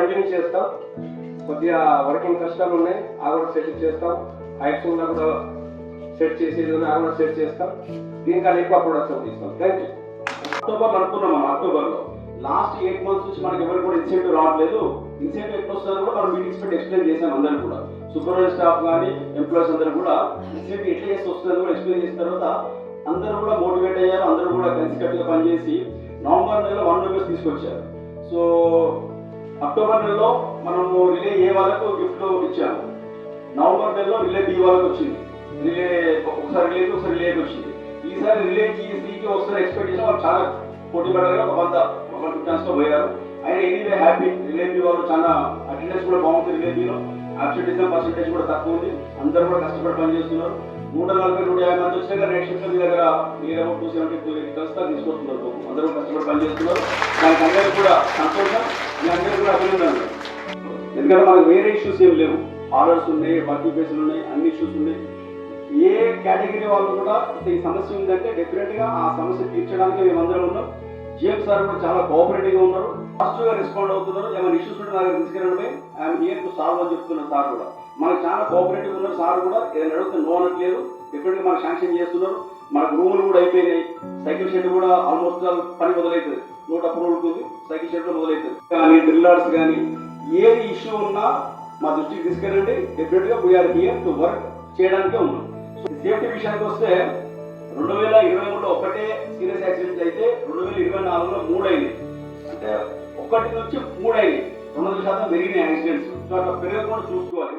Continue చేస్తాం. కొద్దిగా working కష్టాలు ఉన్నాయి, ఆ కూడా సెట్ చేస్తాం. హైట్స్ ఉన్నా కూడా సెట్ చేసేది ఆ కూడా సెట్ చేస్తాం. దీనికన్నా ఎక్కువ ప్రొడక్షన్ తీస్తాం. Thank you. అక్టోబర్ అనుకున్నాం. మనం అక్టోబర్లో లాస్ట్ 8 months నుంచి మనకి ఎవరు కూడా ఇన్సెంటివ్ రావట్లేదు. ఇన్సెంటివ్ ఎప్పుడు వస్తుందో కూడా మనం మీటింగ్స్ పెట్టి ఎక్స్ప్లెయిన్ చేసాం. అందరూ కూడా సూపర్వైజర్ స్టాఫ్ కానీ ఎంప్లాయీస్ అందరూ కూడా ఇన్సెంటివ్ ఎట్లా చేసి వస్తుందని కూడా ఎక్స్ప్లెయిన్ చేసిన తర్వాత అందరూ కూడా మోటివేట్ అయ్యారు. అందరూ కూడా కలిసికట్టుగా పనిచేసి నవంబర్ నెలలో 1 members తీసుకొచ్చారు. సో అక్టోబర్ నెలలో మనము రిలే ఏ వాళ్ళకు గిఫ్ట్ ఇచ్చాము. నవంబర్ నెలలో రిలే బి వాళ్ళకి వచ్చింది. రిలే ఒకసారి రిలేకి ఒకసారి రిలేకి వచ్చింది. ఈసారి రిలేకి సికి వస్తున్న ఎక్స్పెక్ట్ చేసిన వాళ్ళు చాలా పోటీ పడగా ఒక 150 పోయారు. అయినా ఎనీవే హ్యాపీ. రిలేబీ వాళ్ళు చాలా అటెండెన్స్ కూడా బాగుంటుంది. రిలేబీలో అబ్సెంటిజం పర్సెంటేజ్ కూడా తక్కువ ఉంది. అందరూ కూడా కష్టపడి పనిచేస్తున్నారు. 140-150 మంది వచ్చినా కానీ నెక్స్ట్ షిఫ్ట్ మీ దగ్గర మీరు 270 కలిసి తీసుకొస్తున్నారు. అందరూ కష్టపడి పనిచేస్తున్నారు. దానికి అందరికీ కూడా సంతోషం. మీ అందరికీ కూడా అభినందనలు. ఎందుకంటే మనకు వేరే ఇష్యూస్ ఏం లేవు. ఆర్డర్స్ ఉన్నాయి, వర్కింగ్ ప్లేసులు ఉన్నాయి, అన్ని ఇష్యూస్ ఉన్నాయి. ఏ కేటగిరీ వాళ్ళు కూడా ఈ సమస్య ఉందంటే డెఫినెట్గా ఆ సమస్య తీర్చడానికి మేమందరం ఉన్నాం. జిఎం సార్ కూడా చాలా కోఆపరేటివ్గా ఉన్నారు, పాజిటివ్గా రెస్పాండ్ అవుతున్నారు. ఏమైనా ఇష్యూస్ ఉంటే నాకు తీసుకురండి, ఐఎమ్ హియర్ టు సాల్వ్ అని చెప్తున్నారు. సార్ కూడా మనకు చాలా కోఆపరేటివ్ ఉన్నారు. సార్ కూడా ఏదైనా అడిగితే నో అనట్లేదు. డెఫినెట్గా మనకు శాంక్షన్ చేస్తున్నారు. మనకు రూములు కూడా అయిపోయినాయి. సైకిల్ షెడ్ కూడా ఆల్మోస్ట్ పని మొదలవుతుంది. 100 అప్రూవల్ ఉంది. సైకిల్ షెడ్ మొదలవుతుంది. కానీ డ్రిల్లర్స్ కానీ ఏది ఇష్యూ ఉన్నా మా దృష్టికి తీసుకెళ్ళండి. డెఫినెట్గా వీఆర్ హియర్ టు వర్క్ చేయడానికే ఉన్నాం. సేఫ్టీ విషయానికి వస్తే 2023లో ఒకటే సీరియస్ యాక్సిడెంట్ అయితే 2024లో 3 అయినాయి. అంటే 1 నుంచి 3 అయినాయి. 200% పెరిగినాయి యాక్సిడెంట్స్. సో అట్లా పెరగకుండా చూసుకోవాలి.